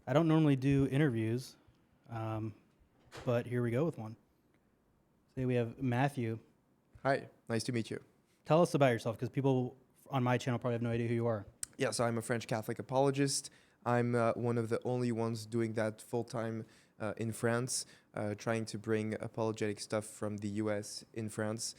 I don't normally do interviews, but here we go with one. Today we have Matthew. Hi, nice to meet you. Tell us about yourself, because people on my channel probably have no idea who you are. Yeah, so I'm a French Catholic apologist. I'm one of the only ones doing that full-time in France, trying to bring apologetic stuff from the US in France.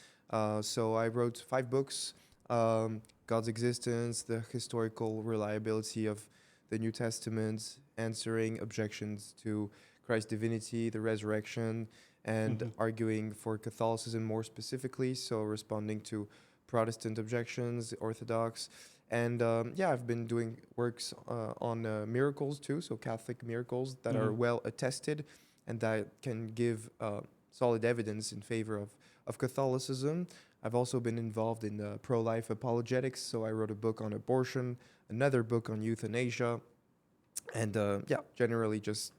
So I wrote 5 books, God's Existence, the historical reliability of the New Testament, answering objections to Christ's divinity, the resurrection, and arguing for Catholicism more specifically, so responding to Protestant objections, Orthodox. And yeah, I've been doing works on miracles too, so Catholic miracles that are well attested and that can give solid evidence in favor of Catholicism. I've also been involved in pro-life apologetics, so I wrote a book on abortion, another book on euthanasia, and yeah, generally just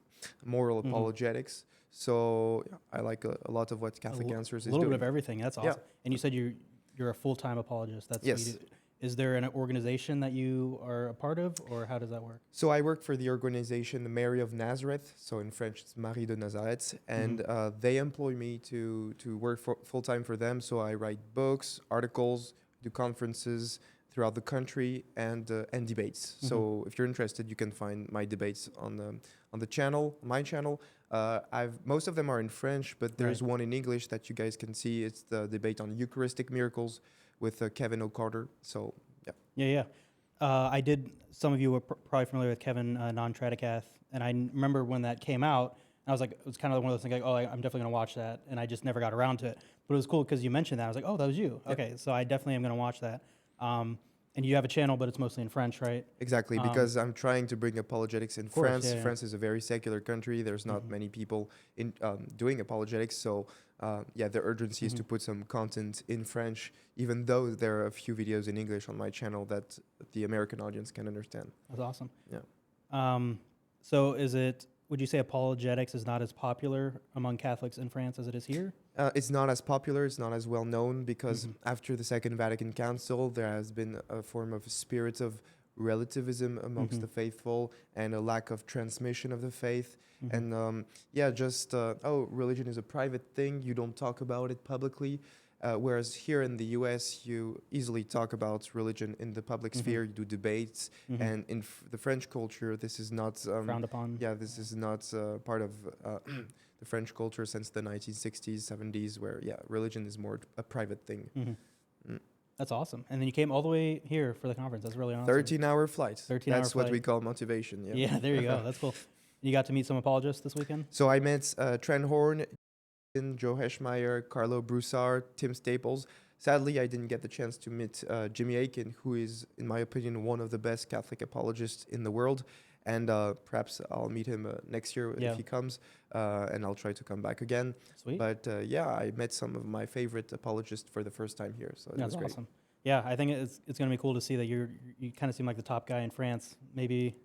moral apologetics. So yeah, I like a lot of what Catholic Answers is doing. A little bit of everything. That's awesome. Yeah. And you said you're a full-time apologist. That's what Yes. you do. Is there an organization that you are a part of, or how does that work? So I work for the organization Mary of Nazareth, so in French it's Marie de Nazareth, and they employ me to work full-time for them. So I write books, articles, do conferences throughout the country, and debates. So if you're interested, you can find my debates on the channel, my channel. Most of them are in French, but there's one in English that you guys can see. It's the debate on Eucharistic miracles with Kevin O'Carter. So yeah. I did. Some of you were probably familiar with Kevin Non-Tradicath, and I remember when that came out. I was like, it was kind of one of those things like, oh, I'm definitely going to watch that, and I just never got around to it. But it was cool because you mentioned that. I was like, oh, that was you. Yep. Okay, so I definitely am going to watch that. And you have a channel, but it's mostly in French, right? Exactly, because I'm trying to bring apologetics in France. Yeah. France is a very secular country. There's not many people in doing apologetics. So yeah, the urgency is to put some content in French, even though there are a few videos in English on my channel that the American audience can understand. That's awesome. Yeah. So would you say apologetics is not as popular among Catholics in France as it is here? It's not as popular, it's not as well known, because after the Second Vatican Council, there has been a form of spirit of relativism amongst the faithful and a lack of transmission of the faith. And yeah, just, religion is a private thing, you don't talk about it publicly. Whereas here in the US, you easily talk about religion in the public sphere, you do debates, and in the French culture, this is not... frowned upon? Yeah, this is not part of the French culture since the 1960s, 70s, where, yeah, religion is more a private thing. That's awesome. And then you came all the way here for the conference. That's really awesome. 13-hour flight. 13-hour That's what we flight. call motivation, yeah. Yeah, there you go. That's cool. You got to meet some apologists this weekend? So I met Trent Horn, Joe Heschmeyer, Carlo Broussard, Tim Staples. Sadly, I didn't get the chance to meet Jimmy Akin, who is, in my opinion, one of the best Catholic apologists in the world. And perhaps I'll meet him next year if he comes, and I'll try to come back again. Sweet. But yeah, I met some of my favorite apologists for the first time here, so it was great. Awesome. Yeah, I think it's going to be cool to see that you kind of seem like the top guy in France. Maybe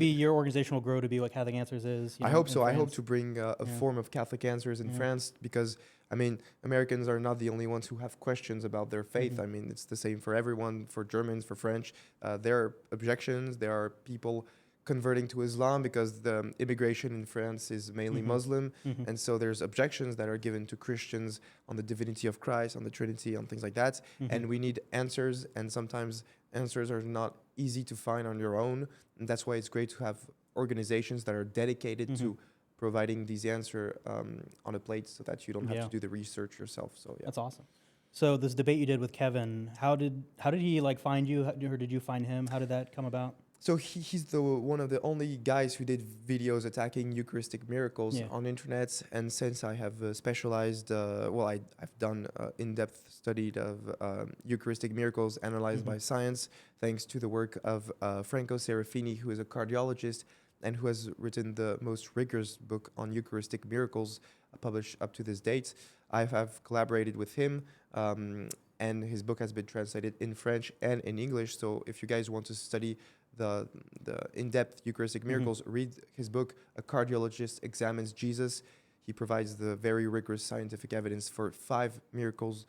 your organization will grow to be what Catholic Answers is. I hope so. I hope to bring a form of Catholic Answers in France, because, I mean, Americans are not the only ones who have questions about their faith. I mean, it's the same for everyone, for Germans, for French. There are objections. There are people converting to Islam because the immigration in France is mainly Muslim. And so there's objections that are given to Christians on the divinity of Christ, on the Trinity, on things like that. And we need answers, and sometimes answers are not easy to find on your own. And that's why it's great to have organizations that are dedicated to providing these answers on a plate, so that you don't have to do the research yourself. So yeah. That's awesome. So this debate you did with Kevin, how did he like find you, or did you find him? How did that come about? So he's one of the only guys who did videos attacking Eucharistic miracles on internet. And since I have specialized, I've done in-depth study of Eucharistic miracles analyzed by science, thanks to the work of Franco Serafini, who is a cardiologist and who has written the most rigorous book on Eucharistic miracles published up to this date. I have collaborated with him, and his book has been translated in French and in English. So if you guys want to study the in-depth Eucharistic miracles, read his book, A Cardiologist Examines Jesus. He provides the very rigorous scientific evidence for 5 miracles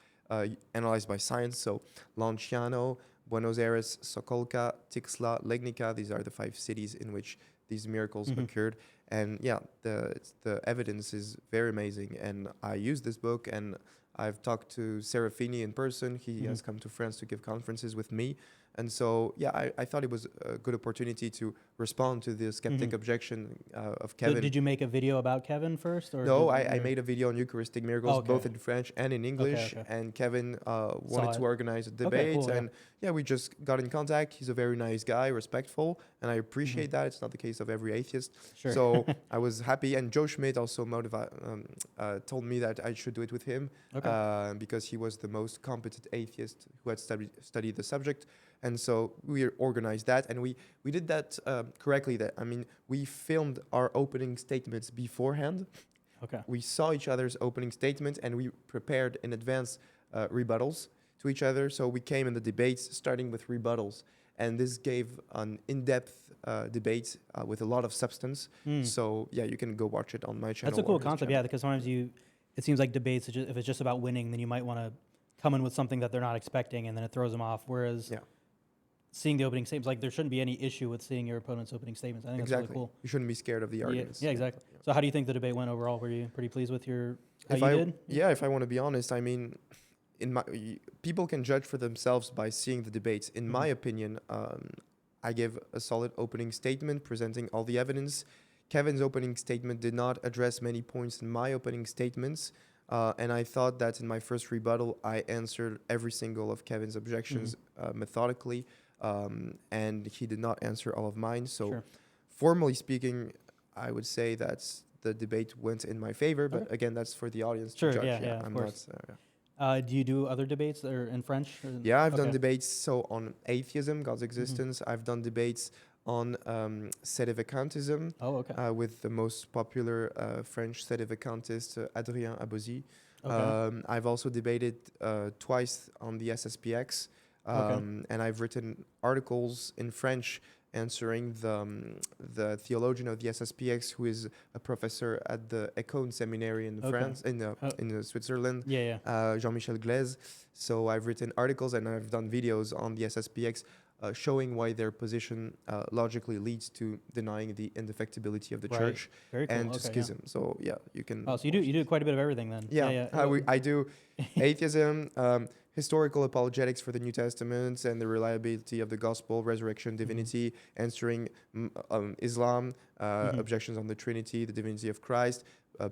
analyzed by science. So Lanciano, Buenos Aires, Sokolka, Tixla, Legnica, these are the 5 cities in which these miracles occurred. And yeah, the evidence is very amazing. And I use this book, and I've talked to Serafini in person. He has come to France to give conferences with me. And so, yeah, I thought it was a good opportunity to respond to the skeptic objection of Kevin. So did you make a video about Kevin first? Or No, I made a video on Eucharistic miracles, both in French and in English. Okay. And Kevin wanted to organize a debate. Cool, and yeah, we just got in contact. He's a very nice guy, respectful. And I appreciate that. It's not the case of every atheist. Sure. So I was happy. And Joe Schmidt also told me that I should do it with him because he was the most competent atheist who had studied the subject. And so we organized that, and we did that correctly. We filmed our opening statements beforehand. Okay. We saw each other's opening statements, and we prepared in advance rebuttals to each other. So we came in the debates starting with rebuttals, and this gave an in-depth debate with a lot of substance. So yeah, you can go watch it on my channel. That's a cool concept, yeah, because sometimes it seems like debates, if it's just about winning, then you might want to come in with something that they're not expecting, and then it throws them off. Whereas seeing the opening statements, like there shouldn't be any issue with seeing your opponent's opening statements. I think that's really cool. You shouldn't be scared of the arguments. Yeah, exactly. Yeah. So how do you think the debate went overall? Were you pretty pleased with how you did? Yeah, if I want to be honest, people can judge for themselves by seeing the debates. In my opinion, I gave a solid opening statement presenting all the evidence. Kevin's opening statement did not address many points in my opening statements. And I thought that in my first rebuttal, I answered every single of Kevin's objections methodically. And he did not answer all of mine. So formally speaking, I would say that the debate went in my favor. But again, that's for the audience to judge. Yeah, of course. Do you do other debates that are in French? Yeah, I've done debates on atheism, God's existence. I've done debates on Sedevacantism with the most popular French Sedevacantist, Adrien Abozy. I've also debated twice on the SSPX. And I've written articles in French answering the theologian of the SSPX, who is a professor at the Econ Seminary in France, in Switzerland, Jean-Michel Glaise. So I've written articles and I've done videos on the SSPX showing why their position logically leads to denying the indefectibility of the church and to schism. So yeah, you can. Oh, so you do quite a bit of everything then. I do atheism, historical apologetics for the New Testament and the reliability of the gospel, resurrection, divinity, answering Islam, objections on the Trinity, the divinity of Christ,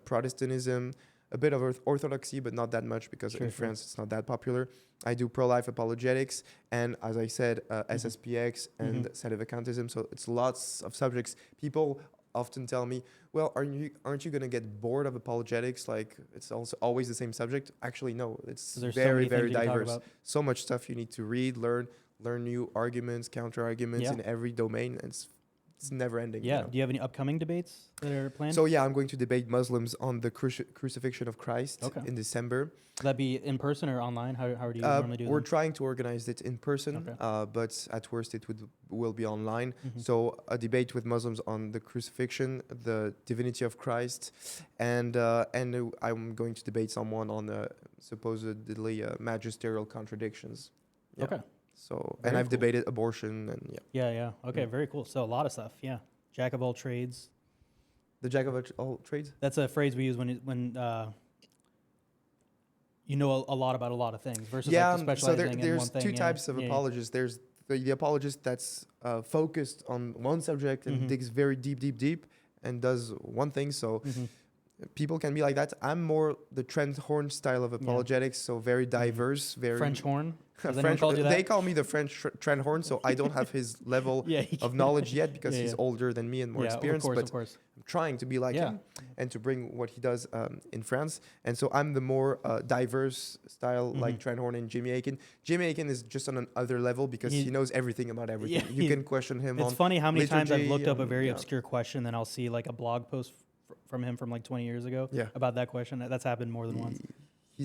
Protestantism, a bit of orthodoxy, but not that much because in France it's not that popular. I do pro-life apologetics and, as I said, SSPX and Sedevacantism. So it's lots of subjects. People often tell me, well, aren't you going to get bored of apologetics? Like, it's also always the same subject. Actually, no, it's very, very diverse. So much stuff you need to read, learn new arguments, counter arguments in every domain. It's never ending. Yeah. Do you have any upcoming debates that are planned? So yeah, I'm going to debate Muslims on the crucifixion of Christ in December. Will that be in person or online? How do you normally do that? We're trying to organize it in person, but at worst it will be online. So a debate with Muslims on the crucifixion, the divinity of Christ, and I'm going to debate someone on supposedly magisterial contradictions. Yeah. Okay. So, and I've debated abortion and Okay, very cool. So a lot of stuff. Yeah, jack of all trades. The jack of all trades. That's a phrase we use when you know a lot about a lot of things versus like specializing in one thing. There's two types of apologists. There's the apologist that's focused on one subject and digs very deep and does one thing. So people can be like that. I'm more the Trent Horn style of apologetics, so very diverse, very French Horn. They call me the French Trent Horn, so I don't have his level of knowledge yet because he's older than me and more experienced. Of course. I'm trying to be like him and to bring what he does in France. And so I'm the more diverse style like Trent Horn and Jimmy Akin. Jimmy Akin is just on another level because he knows everything about everything. You can question him on It's funny how many times I've looked up a very obscure question, then I'll see like a blog post from him from like 20 years ago about that question. That's happened more than once.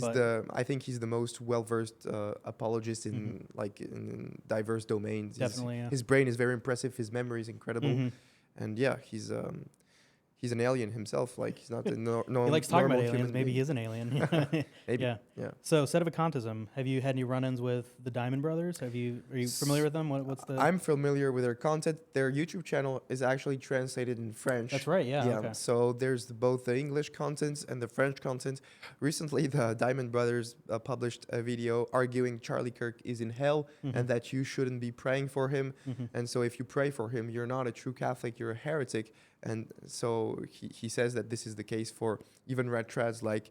I think he's the most well-versed apologist in in diverse domains. Definitely, His brain is very impressive. His memory is incredible, and he's he's an alien himself. Like he's not a He likes talking about normal aliens. human Maybe being. he is an alien. Maybe. Yeah. Yeah. So Sedevacantism. Have you had any run-ins with the Diamond Brothers? Are you familiar with them? What's the? I'm familiar with their content. Their YouTube channel is actually translated in French. That's right. Yeah. Okay. So there's both the English content and the French content. Recently, the Diamond Brothers published a video arguing Charlie Kirk is in hell and that you shouldn't be praying for him. And so if you pray for him, you're not a true Catholic, you're a heretic. And so he says that this is the case for even red trads like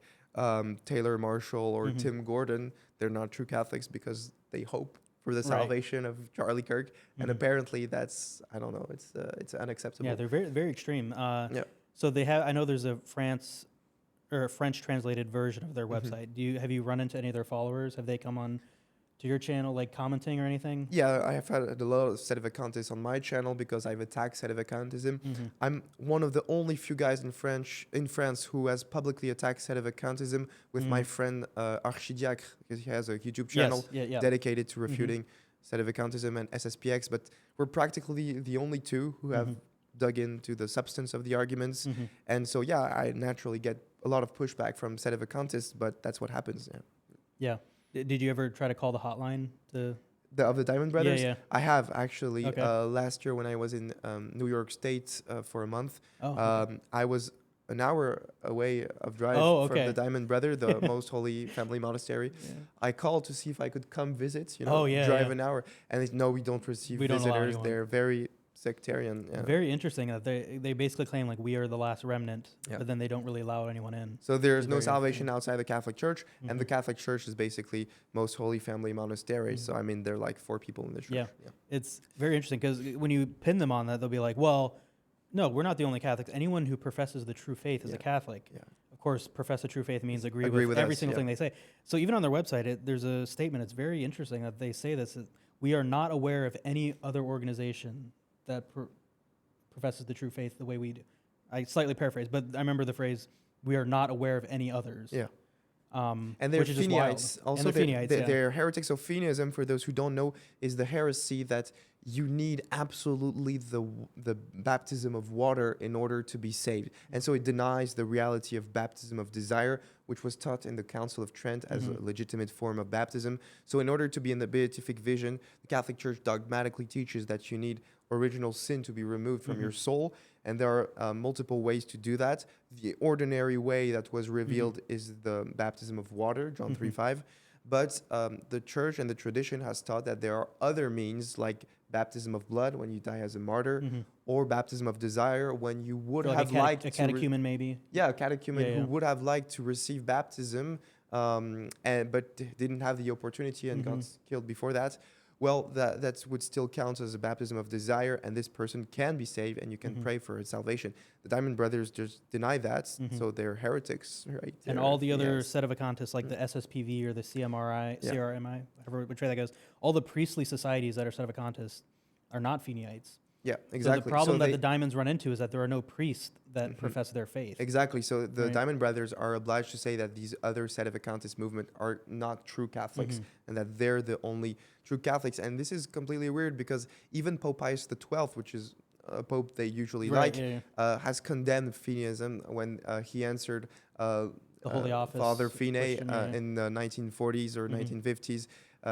Taylor Marshall or Tim Gordon. They're not true Catholics because they hope for the salvation of Charlie Kirk. And apparently that's, I don't know, it's unacceptable. Yeah, they're very, very extreme. Yeah. So they have, I know there's a French translated version of their website. Have you run into any of their followers? Have they come on to your channel, like commenting or anything? Yeah, I have had a lot of Sedevacantists on my channel because I've attacked Sedevacantism. I'm one of the only few guys in France who has publicly attacked Sedevacantism with my friend Archidiacre, because he has a YouTube channel dedicated to refuting Sedevacantism and SSPX. But we're practically the only two who have dug into the substance of the arguments. And so, yeah, I naturally get a lot of pushback from Sedevacantists, but that's what happens. Yeah. Did you ever try to call the hotline to of the Diamond Brothers? Yeah. I have actually. Okay. Last year when I was in New York State for a month, okay. I was an hour away of drive from the Diamond Brother, the most holy family monastery. Yeah. I called to see if I could come visit, drive an hour. And no, we don't receive visitors. They're very sectarian. Yeah. Very interesting that they basically claim like we are the last remnant, but then they don't really allow anyone in. So there's no salvation outside the Catholic Church, and the Catholic Church is basically most holy family monastery. So I mean, they're like 4 people in the church. Yeah. It's very interesting because when you pin them on that, they'll be like, well, no, we're not the only Catholics. Anyone who professes the true faith is a Catholic. Yeah. Of course, profess the true faith means agree with every single thing they say. So even on their website, there's a statement. It's very interesting that they say this. We are not aware of any other organization that professes the true faith the way we do. I slightly paraphrase, but I remember the phrase, we are not aware of any others. Yeah. And they're Feniites. Also, they're heretics. So Fenianism, for those who don't know, is the heresy that you need absolutely the baptism of water in order to be saved. And so it denies the reality of baptism of desire, which was taught in the Council of Trent as a legitimate form of baptism. So in order to be in the beatific vision, the Catholic Church dogmatically teaches that you need original sin to be removed from your soul. And there are multiple ways to do that. The ordinary way that was revealed is the baptism of water, John 3:5. But the church and the tradition has taught that there are other means, like baptism of blood when you die as a martyr, or baptism of desire when you would have liked a catechumen maybe. Yeah, a catechumen who would have liked to receive baptism, but didn't have the opportunity and got killed before that. Well, that would still count as a baptism of desire, and this person can be saved, and you can pray for his salvation. The Diamond Brothers just deny that, so they're heretics, right? And all the other Sedevacantists, like the SSPV or the CRMI, whatever which way that goes, all the priestly societies that are Sedevacantists are not Feniites. Yeah, exactly. So the problem that the Diamonds run into is that there are no priests that profess their faith. Exactly. So the Diamond Brothers are obliged to say that these other Sedevacantist movement are not true Catholics and that they're the only true Catholics. And this is completely weird because even Pope Pius XII, which is a pope they usually has condemned Fenianism when he answered the Holy Office, Father Finney in the 1940s or 1950s.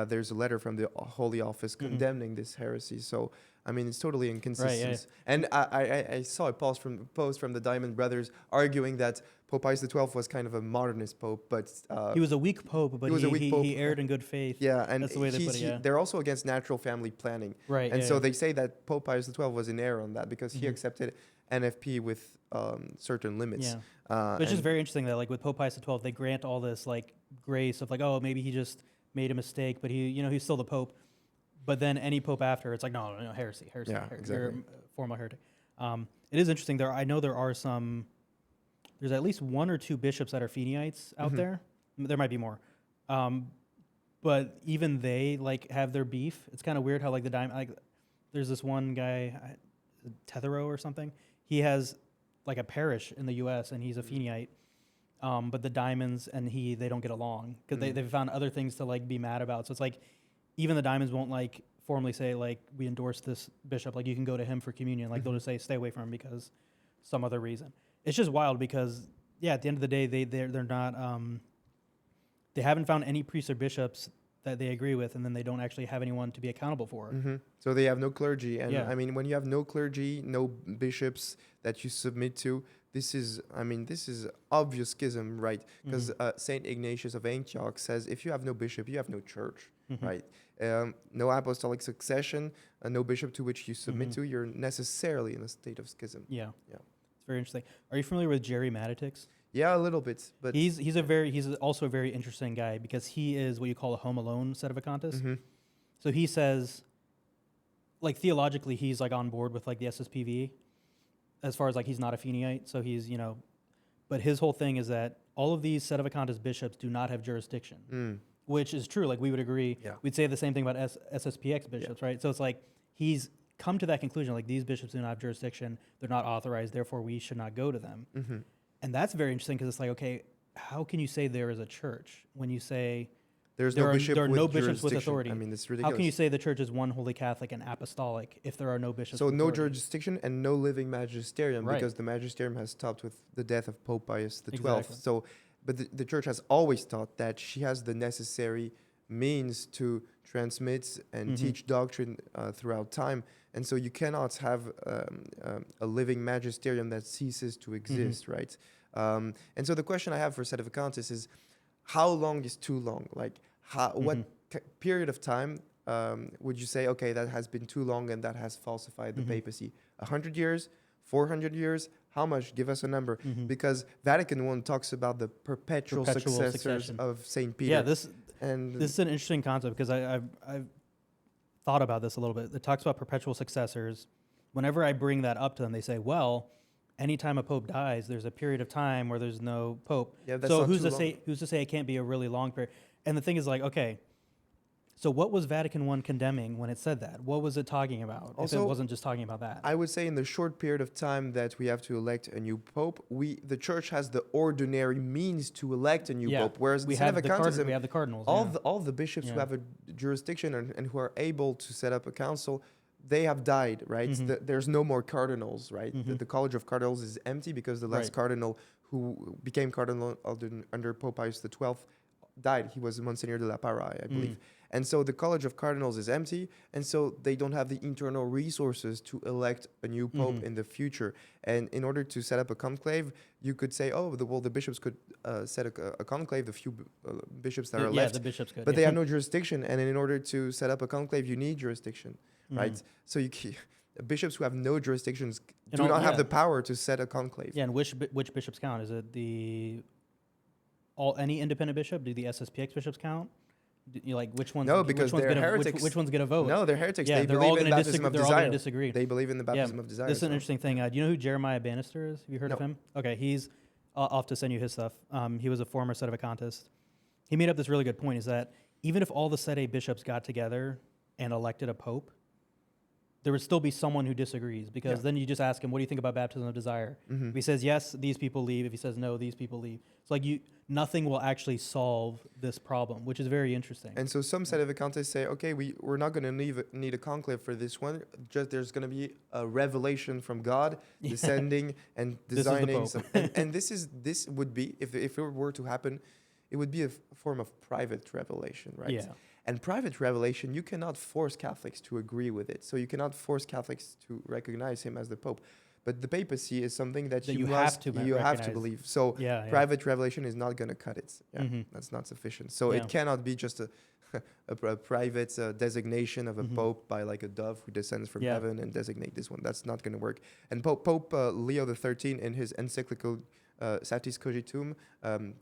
There's a letter from the Holy Office condemning this heresy. So, I mean, it's totally inconsistent. And I saw a post from the Diamond Brothers arguing that Pope Pius XII was kind of a modernist pope, but he was a weak pope, but he erred in good faith. Yeah, and that's the way they put it. They're also against natural family planning, right? And so they say that Pope Pius XII was in error on that because he accepted NFP with certain limits. Yeah, but it's just very interesting that, like, with Pope Pius XII, they grant all this like grace of like, oh, maybe he just made a mistake, but he's still the pope. But then any pope after, it's like, no, heresy. Yeah, exactly. You're a formal heretic. It is interesting. I know there are some. There's at least 1 or 2 bishops that are Feniites out there. There might be more, but even they like have their beef. It's kind of weird how like there's this one guy, Tethero or something. He has like a parish in the U.S. and he's a Feniite. But the Diamonds and they don't get along because they've found other things to like be mad about. So it's like even the Diamonds won't like formally say like we endorse this bishop. Like you can go to him for communion. Like they'll just say stay away from him because some other reason. it's just wild because at the end of the day, they're not they haven't found any priests or bishops that they agree with, and then they don't actually have anyone to be accountable for. So they have no clergy, and Yeah. I mean, when you have no clergy, no bishops that you submit to, this is obvious schism, right? Because Saint Ignatius of Antioch says, if you have no bishop, you have no church, right? No apostolic succession, no bishop to which you submit to, you're necessarily in a state of schism. Yeah. Yeah. It's very interesting. Are you familiar with Jerry Matitix? Yeah, a little bit, but He's also a very interesting guy because he is what you call a home alone Sedevacanist. So he says, like, theologically, he's like on board with like the SSPV, as far as like he's not a Feniite. So he's, but his whole thing is that all of these Sedevacantist bishops do not have jurisdiction, which is true. Like, we would agree. Yeah. We'd say the same thing about SSPX bishops, right? So it's like he's come to that conclusion, like, these bishops do not have jurisdiction. They're not authorized. Therefore, we should not go to them. And that's very interesting because it's like, okay, how can you say there is a church when you say there are no bishops with authority? I mean, it's ridiculous. How can you say the church is one, holy, Catholic, and apostolic if there are no bishops? So with no authority? jurisdiction and no living magisterium, Right. because the magisterium has stopped with the death of Pope Pius XII. Exactly. So, but the church has always taught that she has the necessary means to transmit and teach doctrine throughout time, and so you cannot have a living magisterium that ceases to exist, right? And so the question I have for Sedevacantists is, how long is too long? Like, what period of time would you say, okay, that has been too long and that has falsified the papacy? 100 years? 400 years? How much? Give us a number. Because Vatican I talks about the perpetual successors succession of St. Peter. Yeah, this is an interesting concept because I've thought about this a little bit. It talks about perpetual successors. Whenever I bring that up to them, they say, well, anytime a pope dies, there's a period of time where there's no pope. Yeah, that's so not who's too to say it can't be a really long period? And the thing is, like, okay, so what was Vatican I condemning when it said that? What was it talking about if it Also, wasn't just talking about that? I would say in the short period of time that we have to elect a new pope, the church has the ordinary means to elect a new pope, whereas we in have Sedevacantism, we have the cardinals. all the bishops who have a jurisdiction and who are able to set up a council, they have died, right? There's no more cardinals, right? The College of Cardinals is empty because the last cardinal who became cardinal under Pope Pius XII died. He was Monsignor de la Parra, I believe. And so the College of Cardinals is empty, and so they don't have the internal resources to elect a new pope in the future. And in order to set up a conclave, you could say, oh, the bishops could set a conclave, the few bishops that are left. The bishops could. But they have no jurisdiction, and in order to set up a conclave, you need jurisdiction, right? So bishops who have no jurisdictions do not have the power to set a conclave. Yeah, and which bishops count? Is it any independent bishop? Do the SSPX bishops count? Which ones? No, because they're heretics. Which one's gonna vote? No, they're heretics. Yeah, they they're believe all in gonna baptism of They're all desire. gonna disagree. They believe in the baptism of desire. This is an interesting thing. Do you know who Jeremiah Bannister is? Have you heard of No. him? Okay, he's. I'll have to send you his stuff. He was a former Sedevacantist. He made up this really good point: is that even if all the Sede bishops got together and elected a pope, there would still be someone who disagrees, because then you just ask him, what do you think about baptism of desire? If he says yes, these people leave. If he says no, these people leave. It's like nothing will actually solve this problem, which is very interesting. And so some Sedevacantists say, okay, we're not going to need a conclave for this one. Just there's going to be a revelation from God descending and designing. And this would be, if it were to happen, it would be a form of private revelation, right? Yeah. And private revelation, you cannot force Catholics to agree with it. So you cannot force Catholics to recognize him as the Pope. But the papacy is something that you have to believe. So private revelation is not going to cut it. Yeah, that's not sufficient. So it cannot be just a private designation of a pope by like a dove who descends from heaven and designate this one. That's not going to work. And Pope Leo XIII, in his encyclical Satis Cogitum,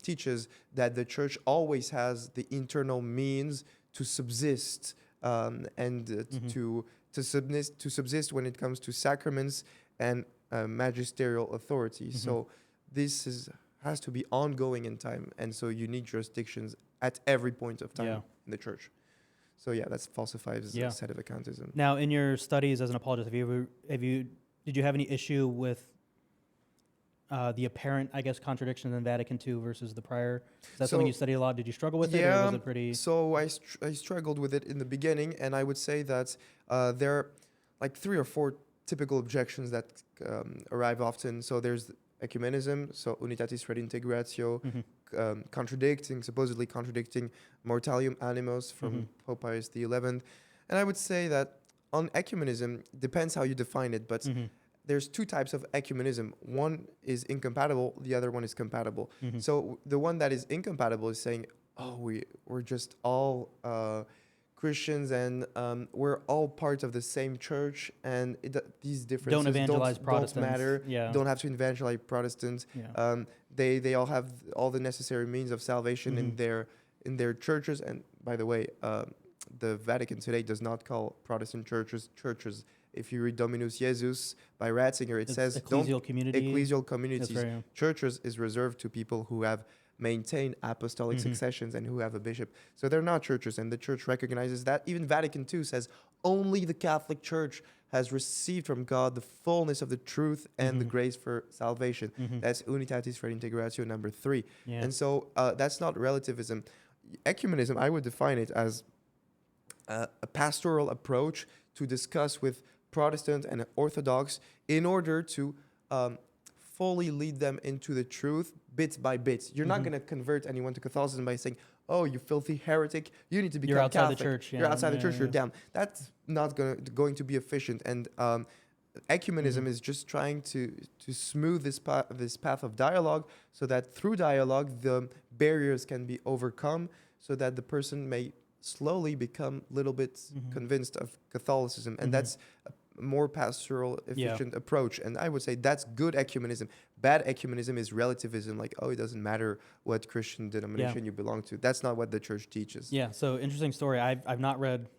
teaches that the Church always has the internal means to subsist and to subsist when it comes to sacraments and magisterial authority. So this has to be ongoing in time, and so you need jurisdictions at every point of time in the Church. So that falsifies Sedevacantism. Now, in your studies as an apologist, did you have any issue with the apparent, contradiction in Vatican II versus the prior? Is that something you studied a lot? Did you struggle with it, or was it pretty? So I struggled with it in the beginning, and I would say that there are like 3 or 4 typical objections that arrive often. So there's ecumenism, so unitatis redintegratio, Mhm. supposedly contradicting Mortalium Animos from Pope Pius XI. And I would say that on ecumenism, depends how you define it, but Mhm. there's two types of ecumenism. One is incompatible, the other one is compatible. Mhm. So the one that is incompatible is saying, oh, we're just all Christians and we're all part of the same church, and these differences Don't evangelize don't Protestants. matter. Yeah. Don't have to evangelize Protestants. Yeah. They all have all the necessary means of salvation Mhm. in their churches. And by the way, the Vatican today does not call Protestant churches. If you read Dominus Jesus by Ratzinger, it It's says ecclesial community. ecclesial That's communities. right. Yeah. Churches is reserved to people who have maintained apostolic Mhm. successions and who have a bishop. So they're not churches, and the church recognizes that. Even Vatican II says only the Catholic Church has received from God the fullness of the truth and the Mhm. grace for salvation. Mhm. That's Unitatis Redintegratio number 3. Yeah. And so that's not relativism. Ecumenism, I would define it as a pastoral approach to discuss with Protestant and Orthodox in order to fully lead them into the truth bit by bit. You're not Mhm. going to convert anyone to Catholicism by saying, "Oh, you filthy heretic! You need to become You're outside Catholic. the church. You're Yeah. outside the Yeah. church. You're Yeah. down." That's not going to be efficient. And ecumenism Mhm. is just trying to smooth this path of dialogue, so that through dialogue the barriers can be overcome, so that the person may slowly become a little bit Mhm. convinced of Catholicism. And Mhm. that's a more pastoral, Yeah. efficient approach. And I would say that's good ecumenism. Bad ecumenism is relativism, like, oh, it doesn't matter what Christian denomination you belong to. That's not what the church teaches. Yeah. So interesting story. I've not read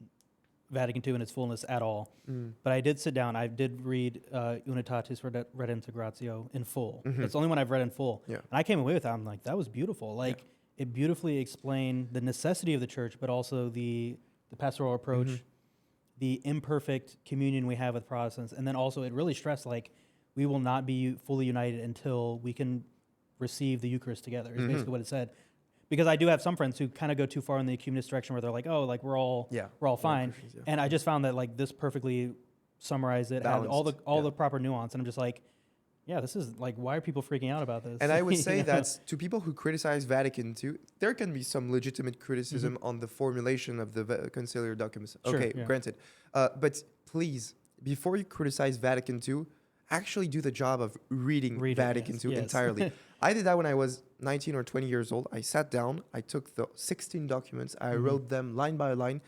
Vatican II in its fullness at all, Mm. but I did sit down. I did read Unitatis Redintegratio in full. Mhm. It's the only one I've read in full. Yeah. And I came away with that. I'm like, that was beautiful. Like, it beautifully explained the necessity of the church, but also the pastoral approach, Mhm. the imperfect communion we have with Protestants. And then also it really stressed, like, we will not be fully united until we can receive the Eucharist together, is Mhm. basically what it said. Because I do have some friends who kind of go too far in the ecumenist direction where they're like, oh, like we're all fine. Christians, yeah. And I just found that like this perfectly summarized it, had all Balanced, the proper nuance, and I'm just like, yeah, this is like, why are people freaking out about this? And I would You say know? that to people who criticize Vatican II, there can be some legitimate criticism on the formulation of the conciliar documents. Sure, Okay, yeah. granted. But please, before you criticize Vatican II, actually do the job of reading Read it, Vatican yes, II yes. entirely. I did that when I was 19 or 20 years old. I sat down, I took the 16 documents, I wrote them line by line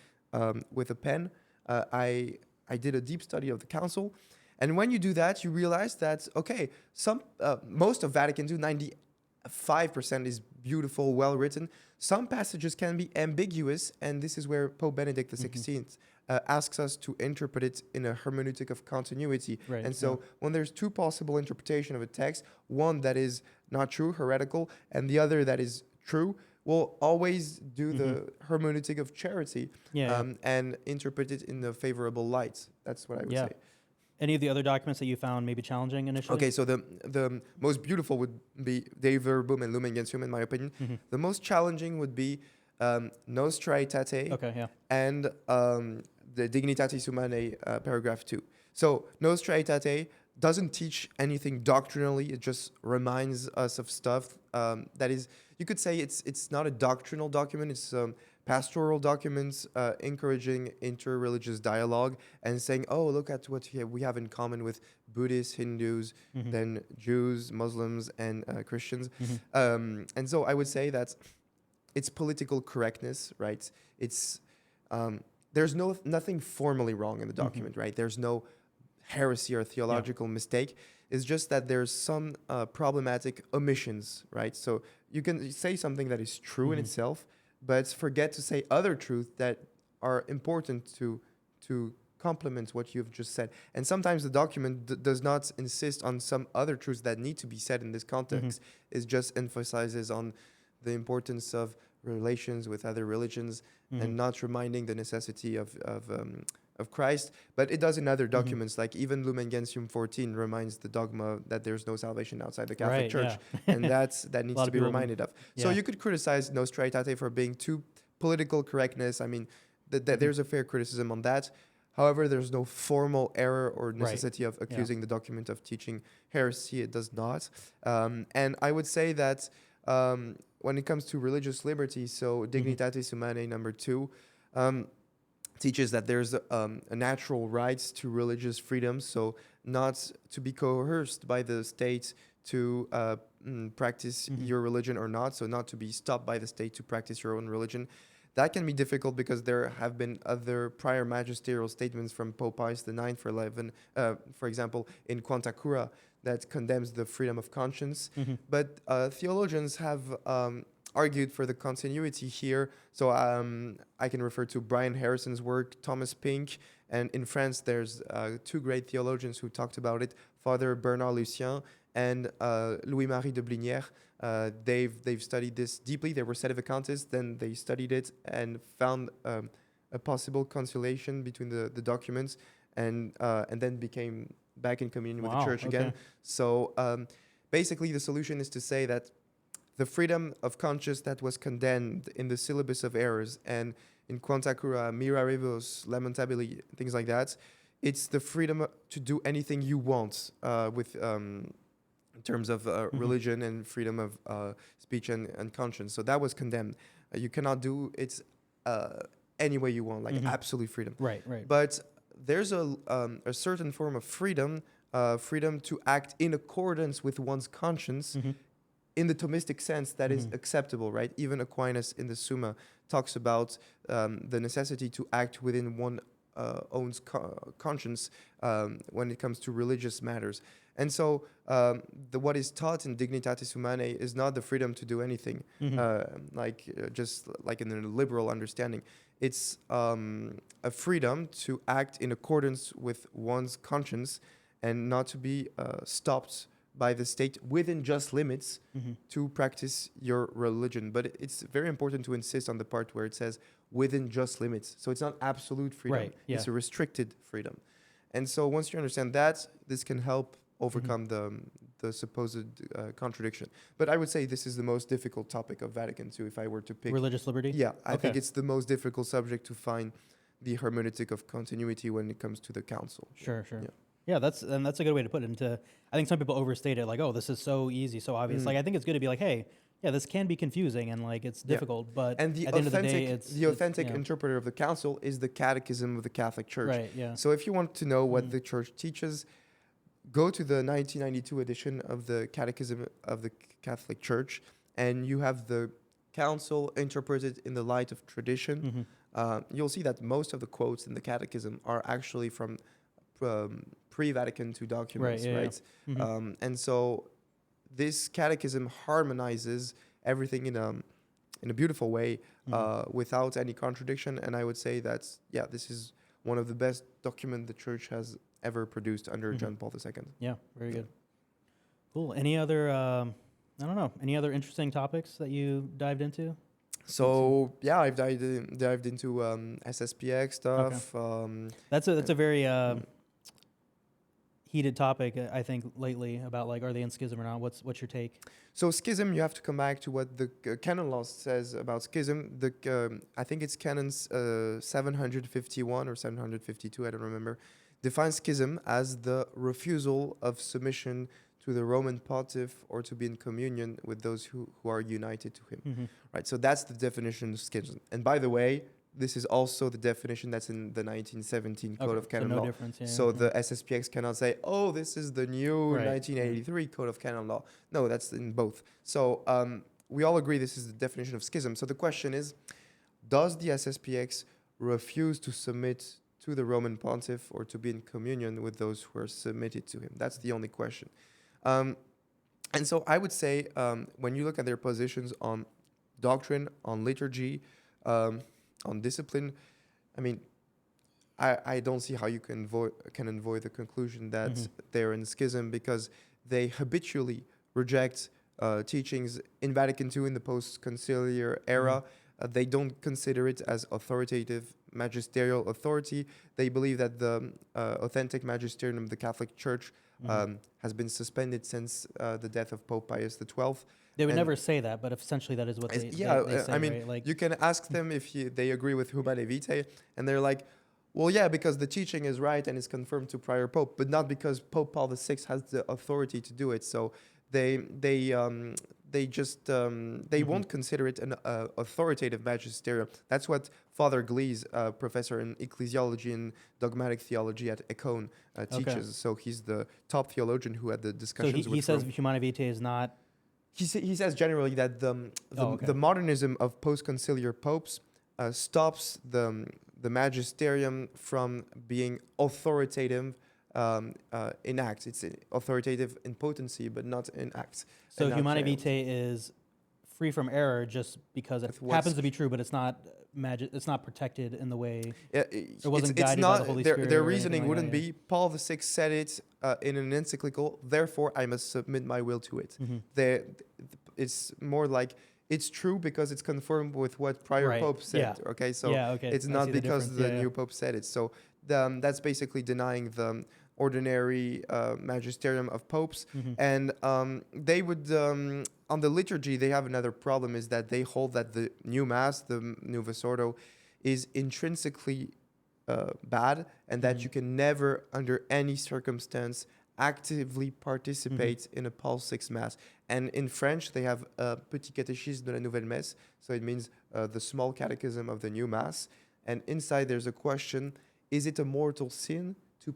with a pen. I did a deep study of the council. And when you do that, you realize that, okay, most of Vatican II, 95% is beautiful, well written. Some passages can be ambiguous, and this is where Pope Benedict XVI asks us to interpret it in a hermeneutic of continuity. Right, And so when there's two possible interpretation of a text, one that is not true, heretical, and the other that is true, we'll always do the hermeneutic of charity and interpret it in a favorable light. That's what I would say. Any of the other documents that you found maybe challenging initially? Okay, so the most beautiful would be De Verbum and Lumen Gentium, in my opinion. The most challenging would be Nostra Aetate and the Dignitatis Humanae, paragraph 2. So Nostra Aetate doesn't teach anything doctrinally. It just reminds us of stuff that is, you could say it's not a doctrinal document. It's pastoral documents encouraging interreligious dialogue and saying, oh, look at what we have in common with Buddhists, Hindus, then Jews, Muslims, and Christians. And so I would say that it's political correctness, right? It's there's nothing formally wrong in the document, right? There's no heresy or theological mistake. It's just that there's some problematic omissions, right? So you can say something that is true in itself, but forget to say other truths that are important to complement what you've just said. And sometimes the document does not insist on some other truths that need to be said in this context. It just emphasizes on the importance of relations with other religions and not reminding the necessity of Christ. But it does in other documents, like even Lumen Gentium 14 reminds the dogma that there's no salvation outside the Catholic Church. And that needs to be reminded of. So you could criticize Nostra Aetate for being too political correctness. I mean, there's a fair criticism on that. However, there's no formal error or Right. necessity of Yeah. accusing the document of teaching heresy. It does not. And I would say that when it comes to religious liberty, so Dignitatis Humanae number 2 teaches that there's a natural right to religious freedom, so not to be coerced by the state to practice your religion or not, so not to be stopped by the state to practice your own religion. That can be difficult because there have been other prior magisterial statements from Pope Pius IX for example, in Quanta Cura, that condemns the freedom of conscience. But theologians have argued for the continuity here. So I can refer to Brian Harrison's work, Thomas Pink, and in France there's two great theologians who talked about it, Father Bernard Lucien and Louis-Marie de Blinière. They've studied this deeply. They were Sedevacantists, then they studied it and found a possible conciliation between the documents, and then became back in communion with the church again. So basically the solution is to say that the freedom of conscience that was condemned in the syllabus of errors and in Quanta Cura, Miraribus, Lamentabili, things like that, it's the freedom to do anything you want with in terms of religion and freedom of speech and conscience. So that was condemned. You cannot do it any way you want, like absolute freedom. Right. But there's a certain form of freedom, freedom to act in accordance with one's conscience in the Thomistic sense that is acceptable, right? Even Aquinas in the Summa talks about the necessity to act within one own conscience when it comes to religious matters. And so what is taught in Dignitatis Humanae is not the freedom to do anything, just like in a liberal understanding. It's a freedom to act in accordance with one's conscience and not to be stopped by the state within just limits to practice your religion. But it's very important to insist on the part where it says within just limits. So it's not absolute freedom. Right, yeah. It's a restricted freedom. And so once you understand that, this can help overcome the supposed contradiction. But I would say this is the most difficult topic of Vatican II if I were to pick. Religious liberty? Yeah, I think it's the most difficult subject to find the hermeneutic of continuity when it comes to the council. Sure. Yeah. Yeah, that's a good way to put it. Into, I think some people overstate it, like, oh, this is so easy, so obvious. Like, I think it's good to be like, hey, yeah, this can be confusing and like it's difficult, but and the at the end of the day, authentic interpreter of the council is the Catechism of the Catholic Church. Right. Yeah. So if you want to know what the Church teaches, go to the 1992 edition of the Catechism of the Catholic Church, and you have the council interpreted in the light of tradition. You'll see that most of the quotes in the Catechism are actually from pre-Vatican II documents, right? And so this catechism harmonizes everything in a beautiful way without any contradiction. And I would say that's, this is one of the best documents the Church has ever produced under John Paul II. Yeah, very good. Cool. Any other, any other interesting topics that you dived into? So I've dived into SSPX stuff. That's a very heated topic, I think, lately about like, are they in schism or not? What's your take? So schism, you have to come back to what the canon law says about schism. I think it's canon 751 or 752, I don't remember, defines schism as the refusal of submission to the Roman pontiff or to be in communion with those who are united to him. Right. So that's the definition of schism. And by the way, this is also the definition that's in the 1917 Code of Canon Law. Difference, the SSPX cannot say, oh, this is the new 1983 Code of Canon Law. No, that's in both. So we all agree this is the definition of schism. So the question is, does the SSPX refuse to submit to the Roman pontiff or to be in communion with those who are submitted to him? That's the only question. And so I would say when you look at their positions on doctrine, on liturgy, on discipline, I mean, I don't see how you can avoid the conclusion that they're in schism, because they habitually reject teachings in Vatican II in the post-conciliar era. They don't consider it as authoritative magisterial authority. They believe that the authentic magisterium of the Catholic Church has been suspended since the death of Pope Pius XII. They would never say that, but essentially that is what they say. I mean, right? Like, you can ask them if they agree with Humanae Vitae, and they're like, Well, yeah, because the teaching is right and is confirmed to prior pope, but not because Pope Paul VI has the authority to do it. So they just they won't consider it an authoritative magisterium. That's what Father Glees, professor in ecclesiology and dogmatic theology at Econ, teaches. So he's the top theologian who had the So discussions he with says Rome. Humanae Vitae is not. He says generally that the modernism of post-conciliar popes stops the magisterium from being authoritative in act. It's authoritative in potency, but not in act. So and not Humanae channeled. Vitae is free from error just because it With what's- happens to be true, but it's not it's not protected in the way. Yeah, It wasn't it's guided by not the Holy their Spirit their or anything reasoning like wouldn't that, yeah. be Paul VI said it in an encyclical, therefore I must submit my will to it. It's more like it's true because it's confirmed with what prior Right, pope said. yeah. Okay, so Yeah, okay, it's I not see the because difference, the yeah, new yeah. pope said it. So that's basically denying the ordinary magisterium of popes. And they would on the liturgy they have another problem, is that they hold that the new mass, the Novus Ordo, is intrinsically bad, and that you can never under any circumstance actively participate in a Paul VI mass. And in French they have Petit Catéchisme de la Nouvelle Messe, so it means the small catechism of the new mass, and inside there's a question: is it a mortal sin to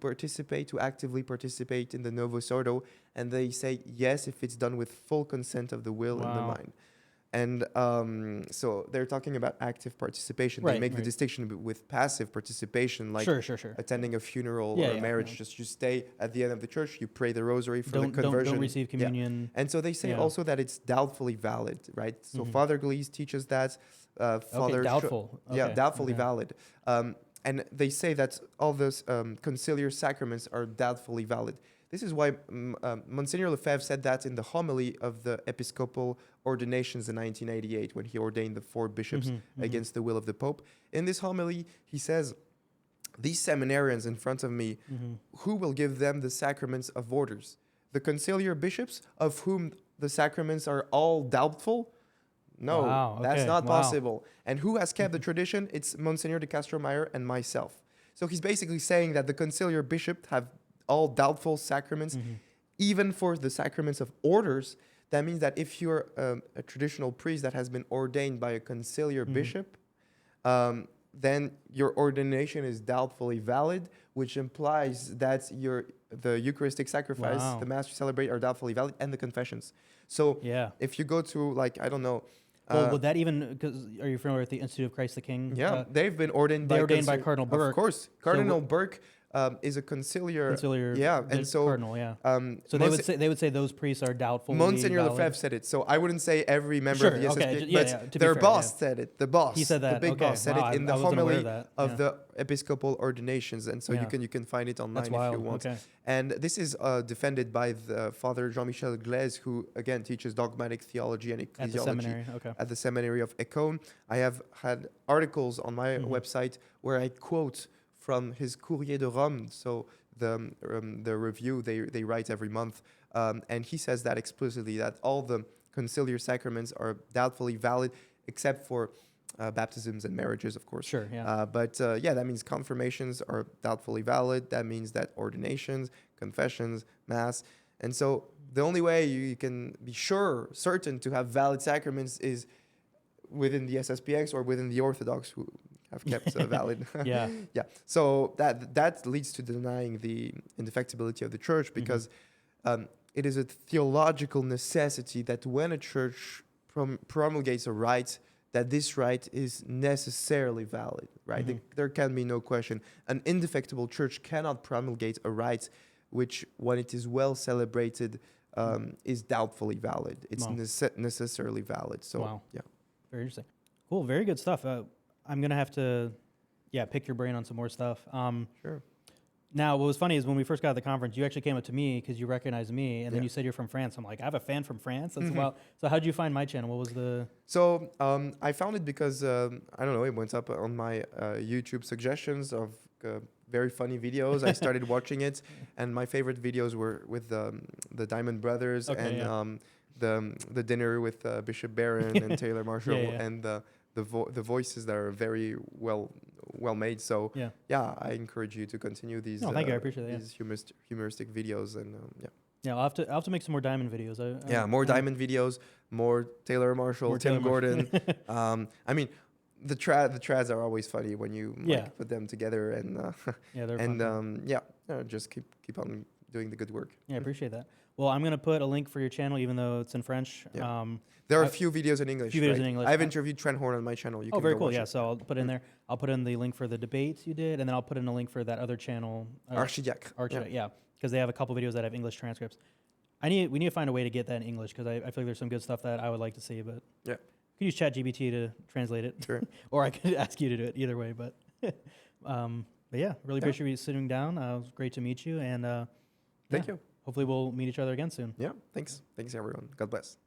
actively participate in the Novus Ordo? And they say yes, if it's done with full consent of the will and the Wow. mind. And so they're talking about active participation. They Right, make the right. distinction with passive participation, like Sure. attending a funeral Yeah, or a yeah, marriage. yeah. Just you stay at the end of the church, you pray the rosary for the Don't conversion. receive Yeah. communion. And so they say Yeah. also that it's doubtfully valid, right? So Father Glees teaches that. Father doubtful. Yeah, Okay, doubtfully okay. valid. And they say that all those conciliar sacraments are doubtfully valid. This is why Monsignor Lefebvre said that in the homily of the episcopal ordinations in 1988, when he ordained the 4 bishops against the will of the Pope. In this homily, he says, these seminarians in front of me, who will give them the sacraments of orders? The conciliar bishops, of whom the sacraments are all doubtful? No, Wow, that's okay, not wow. possible. And who has kept the tradition? It's Monsignor de Castro-Meyer and myself. So he's basically saying that the conciliar bishops have all doubtful sacraments, even for the sacraments of orders. That means that if you're a traditional priest that has been ordained by a conciliar bishop, then your ordination is doubtfully valid, which implies that the Eucharistic sacrifice, Wow. the Mass you celebrate, are doubtfully valid, and the confessions. So Yeah. if you go to, like, I don't know, Well, would that even, because are you familiar with the Institute of Christ the King? yeah, they've been ordained they're by ordained by Cardinal Burke. Of course, Cardinal Burke is a conciliar. Conciliar, Yeah, the and so cardinal, yeah. So Monsi- they would say those priests are doubtfully Monsignor valid. Lefebvre said it. So I wouldn't say every member Sure, of the okay, SSPX, yeah, but yeah, to be their fair, boss yeah. said it. The boss, He said that, the big okay, boss said wow, it in the I wasn't aware homily of that, of yeah. the episcopal ordinations, and so Yeah. you can find it online That's if wild, you want. okay. And this is defended by the Father Jean-Michel Glaise, who again teaches dogmatic theology and ecclesiology At the seminary, okay. at the seminary of Econ. I have had articles on my website where I quote from his Courrier de Rome, so the review they write every month, and he says that explicitly, that all the conciliar sacraments are doubtfully valid, except for baptisms and marriages, of course. Sure, yeah. But yeah, that means confirmations are doubtfully valid. That means that ordinations, confessions, mass, and so the only way you can be certain to have valid sacraments is within the SSPX or within the Orthodox, who have kept valid. Yeah. Yeah. So that leads to denying the indefectibility of the church, because it is a theological necessity that when a church promulgates a rite, that this rite is necessarily valid, right? There can be no question. An indefectible church cannot promulgate a rite which, when it is well celebrated, is doubtfully valid. It's Wow. necessarily valid. So, Wow. yeah. Very interesting. Cool, very good stuff. I'm going to have to, pick your brain on some more stuff. Sure. Now, what was funny is when we first got to the conference, you actually came up to me because you recognized me, and then Yeah. you said you're from France. I'm like, I have a fan from France? That's wild. So how'd you find my channel? What was the... So I found it because, I don't know, it went up on my YouTube suggestions of very funny videos. I started watching it, and my favorite videos were with the Diamond Brothers, Okay, and yeah. the dinner with Bishop Barron and Taylor Marshall, Yeah, yeah. and the the voices that are very well made. So Yeah. I encourage you to continue these. No, thank you. I appreciate that. These humoristic videos and yeah. Yeah, I'll have to make some more diamond videos. More diamond videos, more Taylor Marshall, More Tim Taylor Gordon. I mean, the trads are always funny when you put them together and they're and fun. just keep on doing the good work. Yeah, I appreciate that. Well, I'm gonna put a link for your channel, even though it's in French. Yeah. There are a few videos in English. Few videos right? in English. I've interviewed Trent Horn on my channel. You Oh, can very go cool. watch Yeah, it. so I'll put in there. I'll put in the link for the debates you did, and then I'll put in a link for that other channel. Archidiac. Yeah, because they have a couple videos that have English transcripts. We need to find a way to get that in English because I feel like there's some good stuff that I would like to see, but Yeah. could use ChatGPT to translate it, Sure. or I could ask you to do it. Either way, but yeah, really appreciate you sitting down. It was great to meet you, and Thank you. Hopefully, we'll meet each other again soon. Yeah. Thanks everyone. God bless.